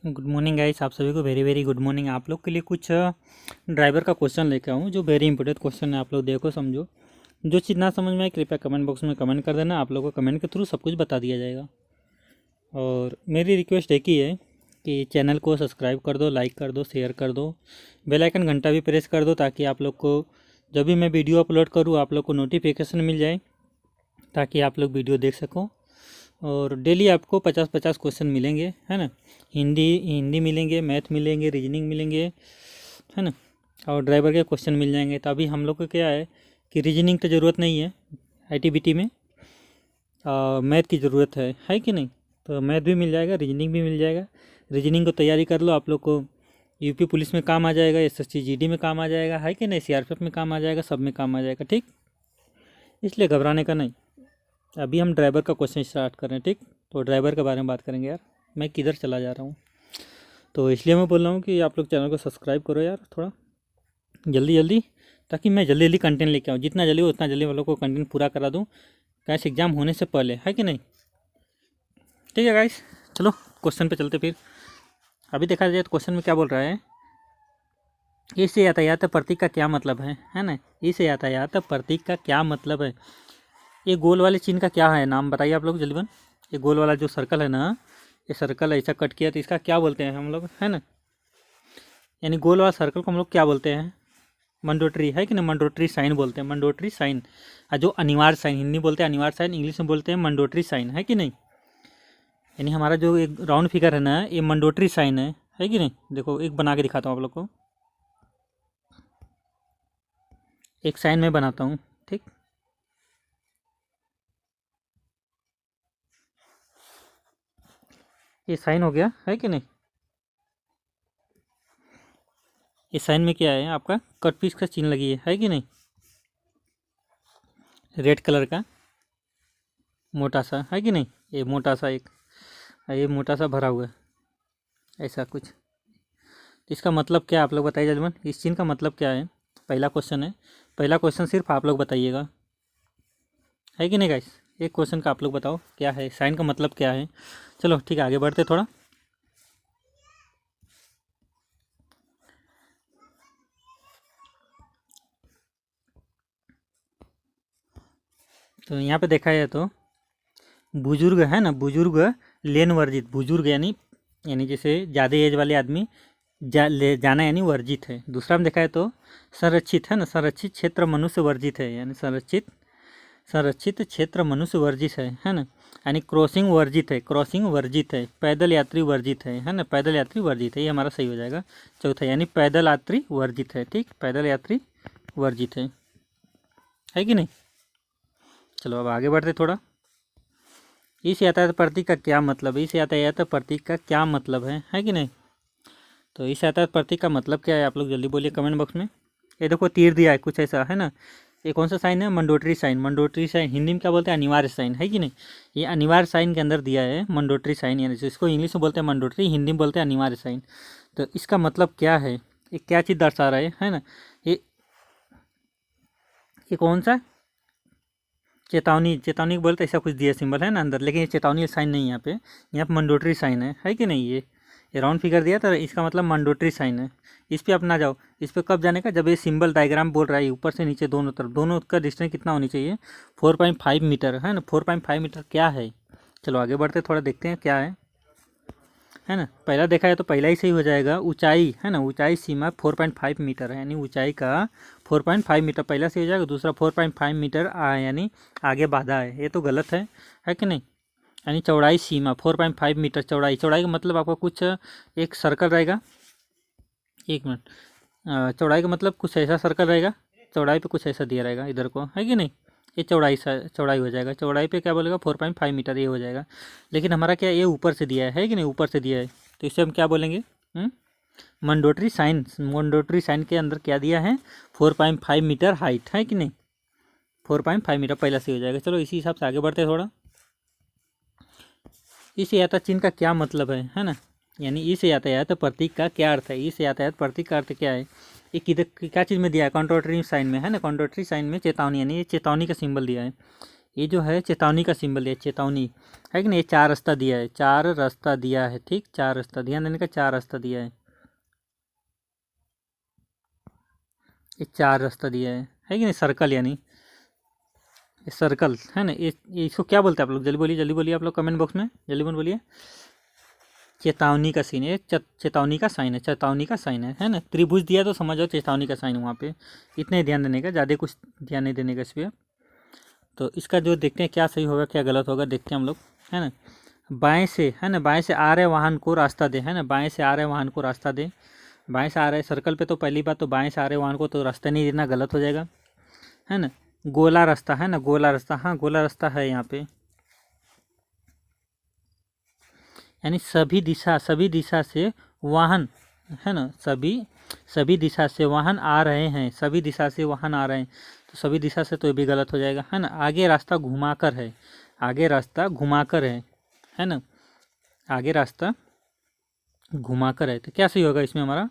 Good morning guys, आप सभी को वेरी वेरी गुड मॉर्निंग। आप लोग के लिए कुछ ड्राइवर का क्वेश्चन लेकर आऊँ जो वेरी इंपॉर्टेंट क्वेश्चन है। आप लोग देखो, समझो। जो चीज़ ना समझ में आए कृपया कमेंट बॉक्स में कमेंट कर देना। आप लोगों को कमेंट के थ्रू सब कुछ बता दिया जाएगा। और मेरी रिक्वेस्ट एक ही है कि चैनल को सब्सक्राइब कर दो, लाइक कर दो, शेयर कर दो, बेल आइकन घंटा भी प्रेस कर दो, ताकि आप लोग को जब भी मैं वीडियो अपलोड करूँ आप लोग को नोटिफिकेशन मिल जाए, ताकि आप लोग वीडियो देख सको। और डेली आपको 50-50 क्वेश्चन मिलेंगे, है ना। हिंदी मिलेंगे, मैथ मिलेंगे, रीजनिंग मिलेंगे, है ना। और ड्राइवर के क्वेश्चन मिल जाएंगे। तो अभी हम लोग को क्या है कि रीजनिंग की ज़रूरत नहीं है ITBT में, मैथ की ज़रूरत है कि नहीं। तो मैथ भी मिल जाएगा, रीजनिंग भी मिल जाएगा। रीजनिंग को तैयारी कर लो, आप लोग को यूपी पुलिस में काम आ जाएगा, SSC GD में काम आ जाएगा, है कि नहीं, CRPF में काम आ जाएगा, सब में काम आ जाएगा, ठीक। इसलिए घबराने का नहीं। अभी हम ड्राइवर का क्वेश्चन स्टार्ट कर रहे हैं, ठीक। तो ड्राइवर के बारे में बात करेंगे। यार मैं किधर चला जा रहा हूँ, तो इसलिए मैं बोल रहा हूँ कि आप लोग चैनल को सब्सक्राइब करो यार, थोड़ा जल्दी जल्दी, ताकि मैं जल्दी जल्दी कंटेंट लेके आऊँ। जितना जल्दी उतना जल्दी वालों को कंटेंट पूरा करा दूँ, कैश एग्जाम होने से पहले, है कि नहीं। ठीक है गाइस, चलो क्वेश्चन पे चलते। फिर अभी देखा जाए तो क्वेश्चन में क्या बोल रहा है, इस यातायात प्रतीक का क्या मतलब है ना। इस यातायात प्रतीक का क्या मतलब है। ये गोल वाले चिन्ह का क्या है, नाम बताइए आप लोग जल्दी बन। ये गोल वाला जो सर्कल है ना, ये सर्कल ऐसा कट किया तो इसका क्या बोलते हैं हम लोग, है ना। यानी गोल वाला सर्कल को हम लोग क्या बोलते हैं, मंडोट्री, है कि नहीं। मंडोट्री साइन बोलते हैं, मंडोट्री साइन। जो अनिवार्य साइन, हिंदी बोलते हैं अनिवार्य साइन, इंग्लिश में बोलते हैं मंडोट्री साइन, है कि नहीं। यानी हमारा जो एक राउंड फिगर है ना, ये मंडोट्री साइन है कि नहीं। देखो एक बना के दिखाता हूँ आप लोग को, एक साइन में बनाता हूँ, ठीक। ये साइन हो गया, है कि नहीं। इस साइन में क्या है, आपका कट पीस का चिन्ह लगी है कि नहीं, रेड कलर का मोटा सा, है कि नहीं। ये मोटा सा एक, ये मोटा सा भरा हुआ है, ऐसा कुछ। तो इसका मतलब क्या है आप लोग बताइए जजमान, इस चिन्ह का मतलब क्या है। पहला क्वेश्चन है, पहला क्वेश्चन सिर्फ आप लोग बताइएगा, है कि नहीं गाइस। एक क्वेश्चन का आप लोग बताओ क्या है, साइन का मतलब क्या है। चलो ठीक है, आगे बढ़ते थोड़ा। तो यहाँ पे देखा जाए तो बुजुर्ग है ना, बुजुर्ग लेन वर्जित, बुजुर्ग यानी जैसे ज़्यादा एज वाले आदमी ले जाना यानी वर्जित है। दूसरा में देखा है तो संरक्षित है ना, संरक्षित क्षेत्र मनुष्य वर्जित है, यानी संरक्षित क्षेत्र मनुष्य वर्जित है ना। यानी क्रॉसिंग वर्जित है, क्रॉसिंग वर्जित है। पैदल यात्री वर्जित है ना, पैदल यात्री वर्जित है, ये हमारा सही हो जाएगा। चौथा यानी पैदल यात्री वर्जित है, ठीक, पैदल यात्री वर्जित है कि नहीं। चलो अब आगे बढ़ते थोड़ा। इस यातायात प्रतीक का क्या मतलब है, इस यातायात प्रतीक का क्या मतलब है कि नहीं। तो इस यातायात प्रतीक का मतलब क्या है, आप लोग जल्दी बोलिए कमेंट बॉक्स में। ये देखो तीर दिया है कुछ ऐसा, है ना। ये कौन सा साइन है, मंडोट्री साइन। मंडोट्री साइन हिंदी में क्या बोलते हैं, अनिवार्य साइन, है कि नहीं। ये अनिवार्य साइन के अंदर दिया है मंडोट्री साइन, यानी इसको इंग्लिश में बोलते हैं मंडोट्री, हिंदी में बोलते हैं अनिवार्य साइन। तो इसका मतलब क्या है, ये क्या चीज़ दर्शा रहा है ना। ये कौन सा चेतावनी, चेतावनी बोलते ऐसा कुछ दिया सिंबल है ना अंदर, लेकिन ये चेतावनी साइन नहीं है यहाँ पे मंडोट्री साइन है कि नहीं। ये राउंड फिगर दिया तो इसका मतलब मंडोट्री साइन है। इस पर अपना जाओ, इस पर कब जाने का, जब ये सिंबल डायग्राम बोल रहा है ऊपर से नीचे दोनों तरफ, दोनों का डिस्टेंस कितना होनी चाहिए, 4.5 मीटर, है ना। 4.5 मीटर क्या है। चलो आगे बढ़ते थोड़ा देखते हैं क्या है ना। पहला देखा है तो पहला ही सही हो जाएगा, ऊंचाई, है ना। ऊंचाई सीमा 4.5 मीटर है, यानी ऊंचाई का 4.5 मीटर पहला सही हो जाएगा। दूसरा 4.5 मीटर यानी आगे बाधा है, ये तो गलत है कि नहीं। यानी चौड़ाई सीमा 4.5 मीटर चौड़ाई, चौड़ाई का मतलब आपका कुछ एक सर्कल रहेगा, एक मिनट, चौड़ाई का मतलब कुछ ऐसा सर्कल रहेगा, चौड़ाई पे कुछ ऐसा दिया रहेगा इधर को, है कि नहीं। ये चौड़ाई हो जाएगा, चौड़ाई पे क्या बोलेगा 4.5 मीटर, ये हो जाएगा। लेकिन हमारा क्या ये ऊपर से दिया है कि नहीं, ऊपर से दिया है, तो इसे हम क्या बोलेंगे, मंडोट्री साइन। मंडोट्री साइन के अंदर क्या दिया है, 4.5 मीटर हाइट, है कि नहीं। 4.5 मीटर पहला से हो जाएगा। चलो इसी हिसाब से आगे बढ़ते थोड़ा। इस यातायात चिन्ह का क्या मतलब है ना। यानी इस यातायात प्रतीक का क्या अर्थ है, इस यातायात प्रतीक का अर्थ क्या है। ये किधर क्या चीज़ में दिया है, कंट्रोटरी साइन में, है ना। कंट्रोटरी साइन में चेतावनी, यानी ये चेतावनी का सिंबल दिया है। ये जो है चेतावनी का सिंबल है, चेतावनी है कि नहीं। ये 4 रास्ता दिया है, 4 रास्ता दिया है, ठीक, 4 रास्ता, ध्यान देने का, 4 रास्ता दिया है, ये 4 रास्ता दिया है कि नहीं। सर्कल यानी ये सर्कल है ना, ये इसको क्या बोलते हैं आप लोग, जल्दी बोलिए आप लोग कमेंट बॉक्स में, जल्दी बोलिए। चेतावनी का सीन है, चेतावनी का साइन है, चेतावनी का साइन है ना। त्रिभुज दिया तो समझ जाओ चेतावनी का साइन वहाँ पे, इतना ही ध्यान देने का, ज़्यादा कुछ ध्यान नहीं देने का इस पर। तो इसका जो देखते हैं क्या सही होगा क्या गलत होगा, देखते हैं हम लोग, है ना। बाएं से है ना, बाएं से आ रहे वाहन को रास्ता दे, है ना, बाएं से आ रहे वाहन को रास्ता दे, बाएं से आ रहे सर्कल पे, तो पहली बात तो बाएं से आ रहे वाहन को तो रास्ता नहीं देना, गलत हो जाएगा, है ना। गोला रास्ता है ना, गोला रास्ता, हाँ गोला रास्ता है यहाँ पे, यानी सभी दिशा से वाहन, है ना, सभी दिशा से वाहन आ रहे हैं, सभी दिशा से वाहन आ रहे हैं, तो सभी दिशा से तो ये भी गलत हो जाएगा, है ना। आगे रास्ता घुमाकर है, आगे रास्ता घुमाकर है ना, आगे रास्ता घुमाकर है, तो क्या सही होगा इसमें हमारा,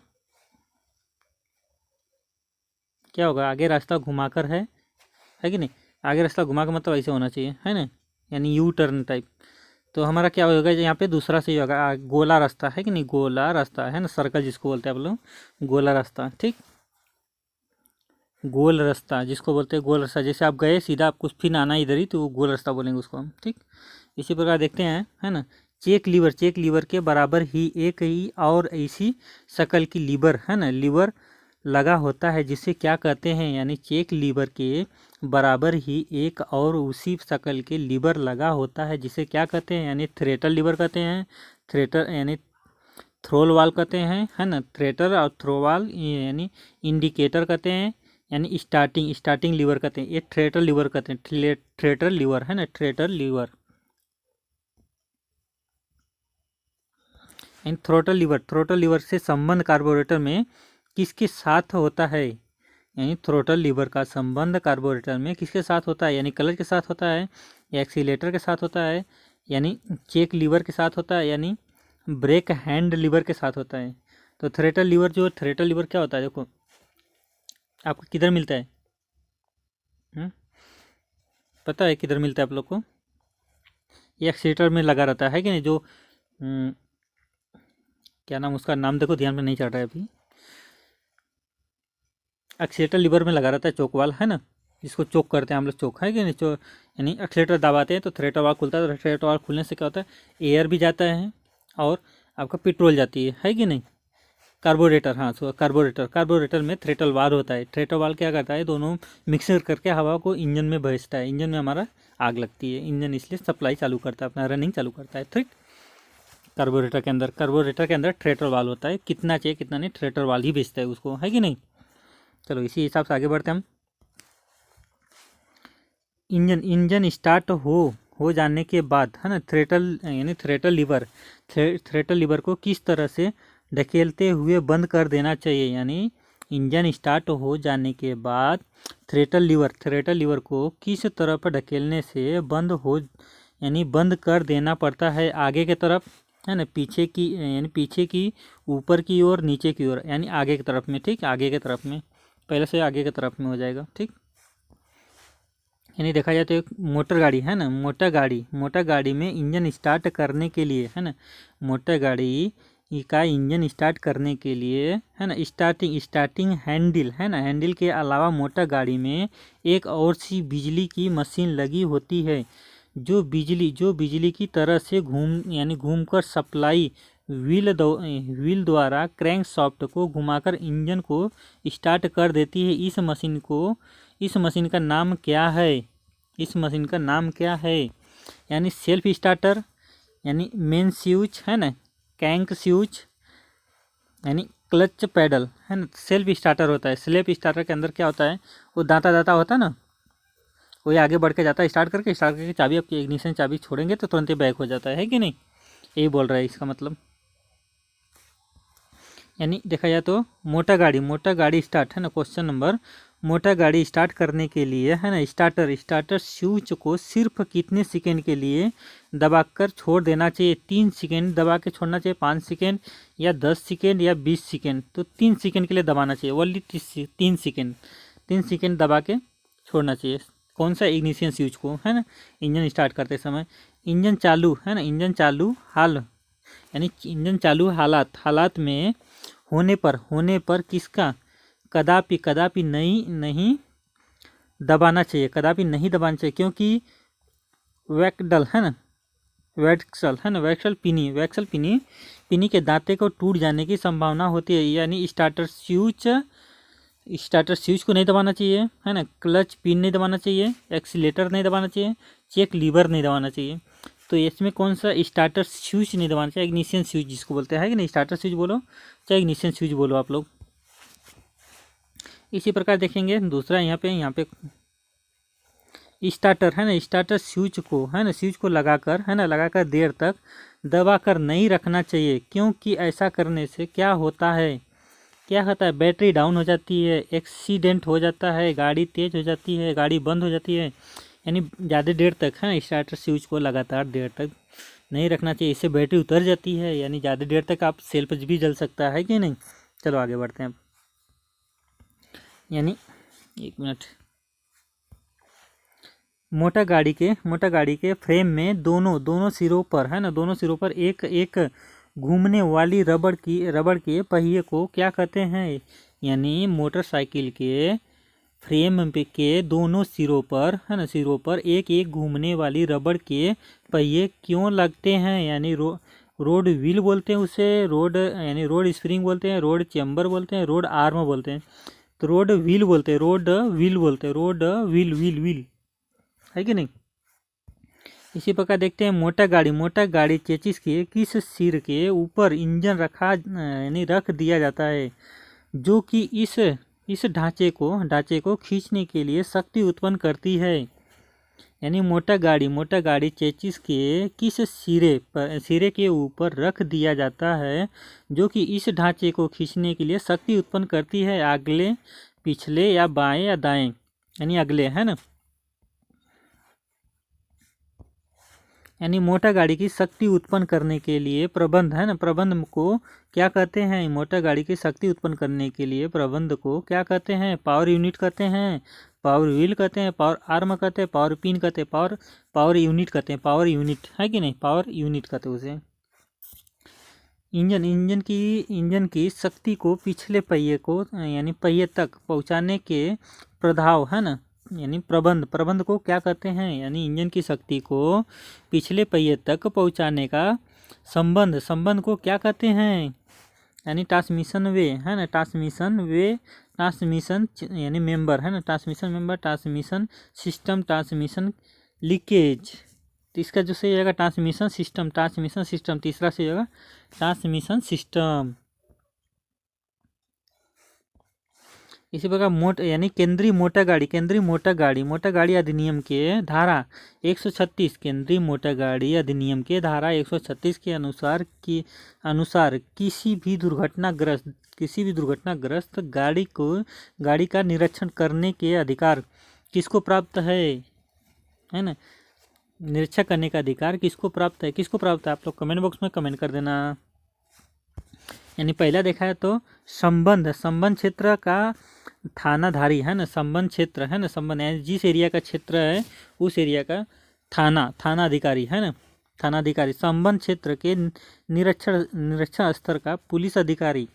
क्या होगा, आगे रास्ता घुमाकर है कि नहीं। आगे रास्ता घुमा का मतलब ऐसे होना चाहिए, है ना, यानी यू टर्न टाइप। तो हमारा क्या होगा यहाँ पे, दूसरा सही होगा, गोला रास्ता है कि नहीं, गोला रास्ता है ना, सर्कल जिसको बोलते हैं आप लोग, गोला रास्ता, ठीक, गोल रास्ता जिसको बोलते हैं, गोल रास्ता, जैसे आप गए सीधा आपको फिर आना इधर ही, तो वो गोल रास्ता बोलेंगे उसको हम, ठीक। इसी प्रकार देखते हैं, है ना। चेक लीवर के बराबर ही एक ही और ऐसी शक्ल की लीवर, है ना, लीवर लगा होता है जिसे क्या कहते हैं, यानी चेक लीवर के बराबर ही एक और उसी शक्ल के लीवर लगा होता है जिसे क्या कहते हैं, यानी थ्रेटल लीवर कहते हैं, थ्रेटर यानी थ्रोल वाल कहते हैं, है ना, थ्रेटर और थ्रोवाल यानी इंडिकेटर कहते हैं, यानी स्टार्टिंग लीवर कहते हैं, ये थ्रेटर लीवर कहते हैं, थ्रेटर लीवर, है ना, थ्रेटर लीवर, यानी थ्रोटल लीवर से संबंध कार्बोरेटर में किसके साथ होता है, यानी थ्रोटल लीवर का संबंध कार्बोरेटर में किसके साथ होता है, यानी क्लच के साथ होता है, या एक्सीलेटर के साथ होता है, यानी चेक लीवर के साथ होता है, यानी ब्रेक हैंड लीवर के साथ होता है। तो थ्रेटल लीवर जो थ्रेटल लीवर क्या होता है, देखो आपको किधर मिलता है, पता है किधर मिलता है आप लोग को, ये एक्सीलेटर में लगा रहता है कि नहीं, जो क्या नाम उसका, नाम देखो ध्यान में नहीं चढ़ रहा है अभी, एक्सीलेटर लीवर में लगा रहता है, चोक वाल, है ना, जिसको चोक करते हैं हम लोग, चोक है कि नहीं, यानी एक्सीलेटर दबाते हैं तो थ्रेटर वाल खुलता है, तो थ्रेटर वाल खुलने से क्या होता है, एयर भी जाता है और आपका पेट्रोल जाती है कि नहीं। कार्बोरेटर, हाँ सो कार्बोरेटर में थ्रेटल वाल होता है, थ्रेटल वाल क्या करता है, दोनों मिक्सर करके हवा को इंजन में भेजता है, इंजन में हमारा आग लगती है, इंजन इसलिए सप्लाई चालू करता है, अपना रनिंग चालू करता है, ठीक। कार्बोरेटर के अंदर थ्रेटल वाल होता है, कितना चाहिए कितना नहीं, थ्रेटल वाल ही भेजता है उसको, है कि नहीं। चलो इसी हिसाब से आगे बढ़ते हैं हम। इंजन स्टार्ट हो जाने के बाद, है ना, थ्रेटल लीवर को किस तरह से ढकेलते हुए बंद कर देना चाहिए, यानी इंजन स्टार्ट हो जाने के बाद थ्रेटल लीवर को किस तरफ ढकेलने से बंद कर देना पड़ता है, आगे की तरफ, है ना, पीछे की, यानी पीछे की, ऊपर की ओर, नीचे की ओर, यानी आगे की तरफ में, ठीक, आगे की तरफ में, पहले से आगे की तरफ में हो जाएगा, ठीक। यानी देखा जाए तो एक मोटर गाड़ी है ना, मोटर गाड़ी में इंजन स्टार्ट करने के लिए, है ना, मोटर गाड़ी का इंजन स्टार्ट करने के लिए, है ना, स्टार्टिंग हैंडल, है ना, हैंडल के अलावा मोटर गाड़ी में एक और सी बिजली की मशीन लगी होती है, जो बिजली की तरह से घूमकर सप्लाई व्हील द्वारा क्रैंक शाफ्ट को घुमाकर इंजन को स्टार्ट कर देती है। इस मशीन का नाम क्या है, इस मशीन का नाम क्या है, यानी सेल्फ स्टार्टर, यानी मेन स्विच, है ना, क्रैंक स्विच, यानी क्लच पैडल, है ना। सेल्फ स्टार्टर होता है, सेल्फ स्टार्टर के अंदर क्या होता है, वो दाता होता है ना, वो आगे बढ़ के जाता है, स्टार्ट करके चाबी, आपकी इग्निशन चाबी छोड़ेंगे तो तुरंत ही बैक हो जाता है कि नहीं, यही बोल रहा है इसका मतलब। यानी देखा जाए तो मोटर गाड़ी स्टार्ट, है ना, क्वेश्चन नंबर, मोटर गाड़ी स्टार्ट करने के लिए, है ना, स्टार्टर स्विच को सिर्फ कितने सेकेंड के लिए दबाकर छोड़ देना चाहिए, 3 सेकेंड दबा के छोड़ना चाहिए, 5 सेकेंड या 10 सेकेंड या 20 सेकेंड, तो 3 सेकेंड के लिए दबाना चाहिए, ओनली 3 सेकेंड दबा के छोड़ना चाहिए, कौन सा इग्निशन स्विच को, है ना, इंजन स्टार्ट करते समय। इंजन चालू, है ना, इंजन चालू हाल यानी इंजन चालू हालात में होने पर किसका कदापि कदापि नहीं दबाना चाहिए, कदापि नहीं दबाना चाहिए, क्योंकि वैक्डल, है ना, वैक्सल, है ना, वैक्सल पिनी के दांते को टूट जाने की संभावना होती है। यानी स्टार्टर स्विच को नहीं दबाना चाहिए, है ना, क्लच पिन नहीं दबाना चाहिए, एक्सीलेटर नहीं दबाना चाहिए, चेक लीवर नहीं दबाना चाहिए। तो इसमें कौन सा स्टार्टर स्विच नहीं दबाना चाहिए, इग्निशन स्विच जिसको बोलते हैं कि नहीं, स्टार्टर स्विच बोलो चाहे इग्निशन स्विच बोलो आप लोग। इसी प्रकार देखेंगे दूसरा यहाँ पे स्टार्टर, है ना, स्टार्टर स्विच को, है ना, स्विच को लगाकर, है ना, लगाकर देर तक दबाकर नहीं रखना चाहिए, क्योंकि ऐसा करने से क्या होता है, बैटरी डाउन हो जाती है, एक्सीडेंट हो जाता है, गाड़ी तेज हो जाती है, गाड़ी बंद हो जाती है। यानी ज़्यादा देर तक, है ना, स्टार्टर स्विच को लगातार देर तक नहीं रखना चाहिए, इससे बैटरी उतर जाती है, यानी ज़्यादा देर तक आप सेल्फ भी जल सकता है कि नहीं। चलो आगे बढ़ते हैं। यानी एक मिनट, मोटा गाड़ी के फ्रेम में दोनों सिरों पर, है ना, दोनों सिरों पर एक घूमने वाली रबड़ के पहिए को क्या कहते हैं। यानी मोटरसाइकिल के फ्रेम के दोनों सिरों पर, है ना, सिरों पर एक घूमने वाली रबड़ के पहिए क्यों लगते हैं। यानी रोड व्हील बोलते हैं उसे, यानी रोड स्प्रिंग बोलते हैं, रोड चेम्बर बोलते हैं, रोड आर्म बोलते हैं। तो रोड व्हील बोलते हैं, रोड व्हील है कि नहीं। इसी प्रकार देखते हैं मोटा गाड़ी चेचिस के किस सिर के ऊपर इंजन यानी रख दिया जाता है, जो कि इस ढांचे को खींचने के लिए शक्ति उत्पन्न करती है। यानी मोटा गाड़ी चेचिस के किस सिरे के ऊपर रख दिया जाता है, जो कि इस ढांचे को खींचने के लिए शक्ति उत्पन्न करती है, अगले, पिछले या बाएं या दाएं, यानी अगले, है ना। यानी मोटा गाड़ी की शक्ति उत्पन्न करने के लिए प्रबंध, है ना, प्रबंध को क्या कहते हैं। मोटा गाड़ी की शक्ति उत्पन्न करने के लिए प्रबंध को क्या कहते हैं, पावर यूनिट कहते हैं, पावर व्हील कहते हैं, पावर आर्म कहते हैं, पावर पिन कहते हैं, पावर यूनिट कहते हैं, पावर यूनिट, है कि नहीं, पावर यूनिट कहते हैं उसे। इंजन की शक्ति को पिछले पहिए को, यानी पहिए तक पहुंचाने के प्रभाव, है ना, यानी प्रबंध को क्या कहते हैं। यानी इंजन की शक्ति को पिछले पहिए तक पहुंचाने का संबंध को क्या कहते हैं। यानी ट्रांसमिशन वे, है ना, ट्रांसमिशन यानी मेंबर, है ना, ट्रांसमिशन सिस्टम, ट्रांसमिशन लीकेज। तो इसका जो सही होगा ट्रांसमिशन सिस्टम, तीसरा सही होगा ट्रांसमिशन सिस्टम। इसी प्रकार यानी केंद्रीय मोटा गाड़ी अधिनियम के धारा 136, केंद्रीय मोटा गाड़ी अधिनियम के धारा 136 के अनुसार किसी भी दुर्घटनाग्रस्त गाड़ी का निरीक्षण करने के अधिकार किसको प्राप्त है ना। निरीक्षण करने का अधिकार किसको प्राप्त है, आप लोग कमेंट बॉक्स में कमेंट कर देना। यानी पहला देखा है तो संबंध क्षेत्र का थानाधारी, है ना, संबंध क्षेत्र, है ना, संबंध यानी जिस एरिया का क्षेत्र है उस एरिया का थाना अधिकारी, है ना, थाना अधिकारी। संबंध क्षेत्र के निरीक्षण स्तर का पुलिस अधिकारी,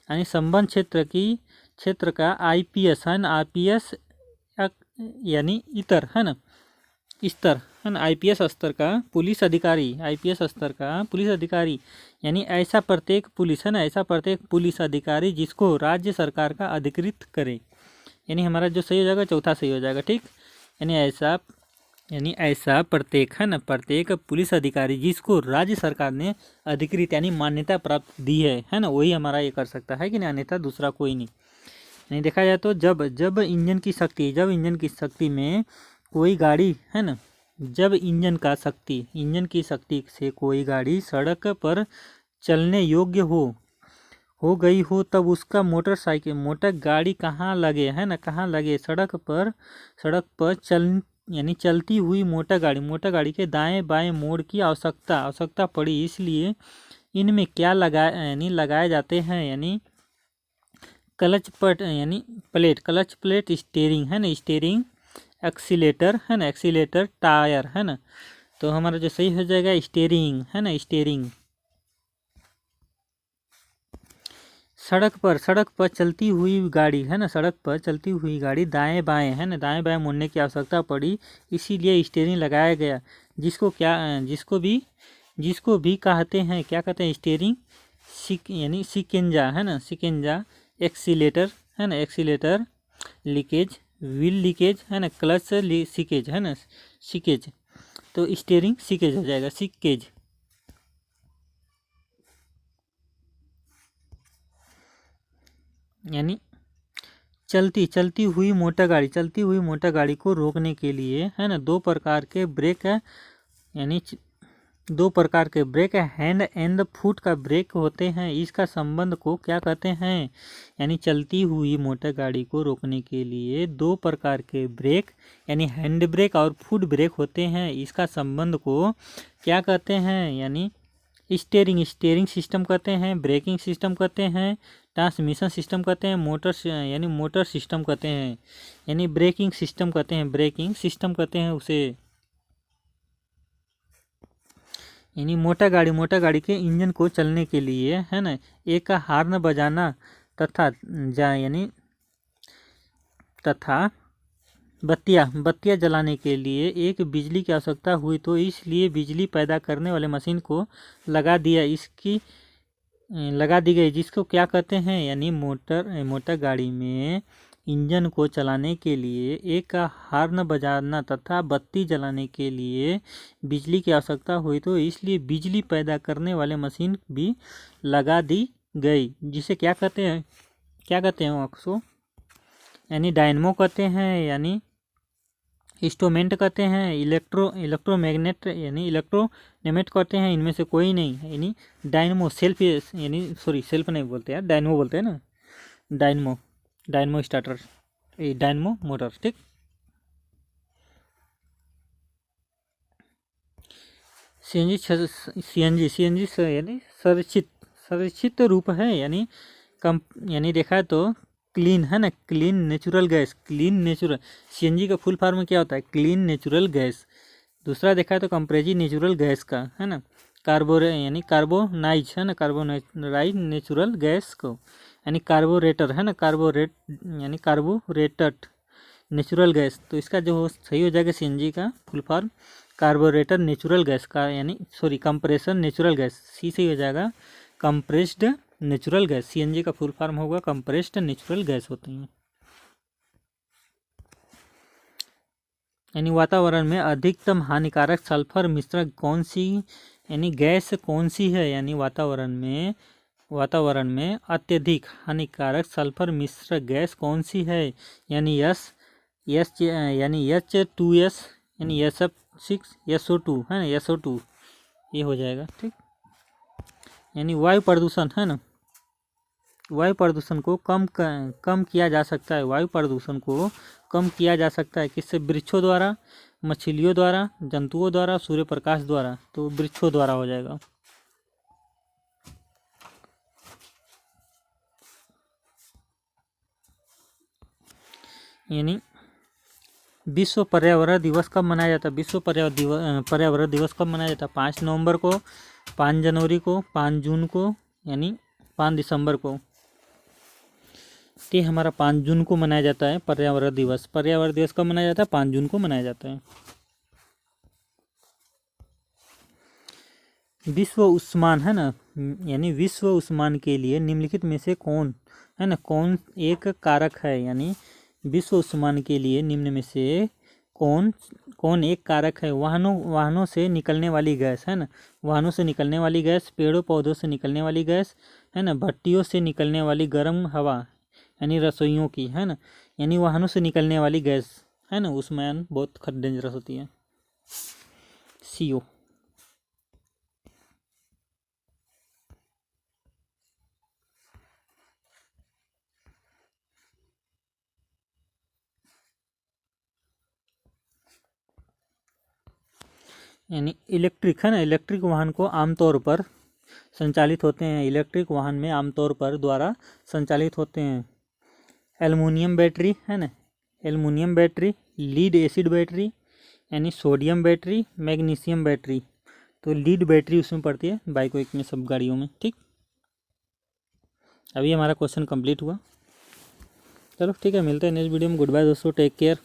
यानी संबंध क्षेत्र का आईपीएस, है ना, आईपीएस यानी इतर, है ना, स्तर, है ना, आईपीएस स्तर का पुलिस अधिकारी, यानी ऐसा प्रत्येक पुलिस, है ना, ऐसा प्रत्येक पुलिस अधिकारी जिसको राज्य सरकार का अधिकृत करे। यानी हमारा जो सही हो जाएगा चौथा सही हो जाएगा, ठीक। यानी ऐसा प्रत्येक, है ना, प्रत्येक पुलिस अधिकारी जिसको राज्य सरकार ने अधिकृत यानी मान्यता प्राप्त दी है ना, वही हमारा ये कर सकता है कि नहीं, अन्यथा दूसरा कोई नहीं देखा जाए तो जब इंजन की शक्ति में कोई गाड़ी, है ना, जब इंजन की शक्ति से कोई गाड़ी सड़क पर चलने योग्य हो गई हो, तब उसका मोटर गाड़ी कहाँ लगे, है ना, कहाँ लगे, सड़क पर यानी चलती हुई मोटर गाड़ी के दाएं बाएं मोड़ की आवश्यकता पड़ी। इसलिए इनमें क्या लगाए जाते हैं, यानी क्लच प्लेट स्टीयरिंग, है ना, स्टीयरिंग एक्सीलेटर है ना, एक्सीलेटर, टायर है ना। तो हमारा जो सही हो जाएगा स्टीयरिंग है ना, स्टीयरिंग। सड़क पर चलती हुई गाड़ी है ना, सड़क पर चलती हुई गाड़ी दाएं बाएं है ना, दाएं बाएं मुड़ने की आवश्यकता पड़ी, इसीलिए स्टीयरिंग लगाया गया। जिसको भी कहते हैं, क्या कहते हैं, स्टीयरिंग यानी सिकेंजा है ना, सिकेंजा। एक्सीलेटर है ना, एक्सीलेटर। लीकेज, व्हील लीकेज है ना, क्लच सीकेज है ना, सीकेज। तो स्टीयरिंग सीकेज हो जाएगा, सीकेज। यानी चलती हुई मोटर गाड़ी को रोकने के लिए है ना, दो प्रकार के ब्रेक है, यानी दो प्रकार के ब्रेक हैंड एंड फुट का ब्रेक होते हैं। इसका संबंध को क्या कहते हैं? यानी चलती हुई मोटर गाड़ी को रोकने के लिए दो प्रकार के ब्रेक यानी हैंड ब्रेक और फुट ब्रेक होते हैं। इसका संबंध को क्या कहते हैं? यानी स्टीयरिंग सिस्टम कहते हैं, ब्रेकिंग सिस्टम कहते हैं, ट्रांसमिशन सिस्टम कहते हैं, मोटर सिस्टम कहते हैं। यानी ब्रेकिंग सिस्टम कहते हैं, ब्रेकिंग सिस्टम कहते हैं उसे। यानी मोटर गाड़ी के इंजन को चलने के लिए है ना, एक का हार्न बजाना तथा बत्तियां जलाने के लिए एक बिजली की आवश्यकता हुई, तो इसलिए बिजली पैदा करने वाले मशीन को लगा दी गई, जिसको क्या कहते हैं? यानी मोटर गाड़ी में इंजन को चलाने के लिए एक का हार्न बजाना तथा बत्ती जलाने के लिए बिजली की आवश्यकता हुई, तो इसलिए बिजली पैदा करने वाले मशीन भी लगा दी गई, जिसे क्या कहते हैं उसको? यानी डायनमो कहते हैं, यानी इंस्ट्रूमेंट कहते हैं, इलेक्ट्रोमैग्नेट यानी इलेक्ट्रोनेमेट कहते हैं। इनमें से कोई नहीं है। यानी डायनमो सेल्फ नहीं बोलते यार, डायनमो बोलते हैं ना, डायनमो स्टार्टर, डायनमो मोटर। ठीक। सीएनजी यानी संरक्षित रूप है, यानी देखा है तो क्लीन है ना, क्लीन नेचुरल गैस, सीएनजी का फुल फॉर्म क्या होता है? Clean natural gas. दूसरा देखा है तो कंप्रेसिव नेचुरल गैस का है ना, कार्बोनाइज है ना, कार्बोनाइज नेचुरल गैस को, यानी कार्बोरेटर है ना, कार्बोरेटेड नेचुरल गैस। तो इसका जो सही हो जाएगा सीएनजी का full form carburettor natural gas का, यानी कंप्रेसर नेचुरल गैस, सी सही हो जाएगा कंप्रेस्ड नेचुरल गैस। सीएनजी का फुल फॉर्म होगा कंप्रेस्ड नेचुरल गैस होती हैं। यानी वातावरण में अधिकतम हानिकारक सल्फर मिश्रण कौन सी गैस कौन सी है? यानी वातावरण में अत्यधिक हानिकारक सल्फर मिश्र गैस कौन सी है? यानी H2S यानी SF6 SO2 है ना, SO2 ये हो जाएगा। ठीक। यानी वायु प्रदूषण है ना, वायु प्रदूषण को कम किया जा सकता है। वायु प्रदूषण को कम किया जा सकता है किससे? वृक्षों द्वारा, मछलियों द्वारा, जंतुओं द्वारा, सूर्य प्रकाश द्वारा। तो वृक्षों द्वारा हो जाएगा। यानी विश्व पर्यावरण दिवस कब मनाया जाता है? विश्व पर्यावरण दिवस कब मनाया जाता है? 5 नवंबर को, 5 जनवरी को, 5 जून को, यानी 5 दिसंबर को। ये हमारा 5 जून को मनाया जाता है पर्यावरण दिवस। पर्यावरण दिवस कब मनाया जाता है? 5 जून को मनाया जाता है। विश्व उष्मांक है ना, यानी विश्व उष्मांक के लिए निम्नलिखित में से कौन एक कारक है? यानी विश्व उष्मांक के लिए निम्न में से कौन एक कारक है? वाहनों से निकलने वाली गैस है ना, वाहनों से निकलने वाली गैस, पेड़ों पौधों से निकलने वाली गैस है ना, भट्टियों से निकलने वाली गर्म हवा यानी रसोइयों की है ना, यानी वाहनों से निकलने वाली गैस है ना, उष्मायन बहुत डेंजरस होती है। CO। यानी इलेक्ट्रिक है ना, इलेक्ट्रिक वाहन को आमतौर पर संचालित होते हैं, इलेक्ट्रिक वाहन में आमतौर पर द्वारा संचालित होते हैं एल्युमिनियम बैटरी है ना, aluminium battery, lead acid battery यानी सोडियम बैटरी, मैग्नीशियम बैटरी। तो लीड बैटरी उसमें पड़ती है बाइक वाइक में, सब गाड़ियों में। ठीक, अभी हमारा क्वेश्चन कंप्लीट हुआ। चलो ठीक है, मिलते हैं नेक्स्ट वीडियो में। गुड बाय दोस्तों, टेक केयर।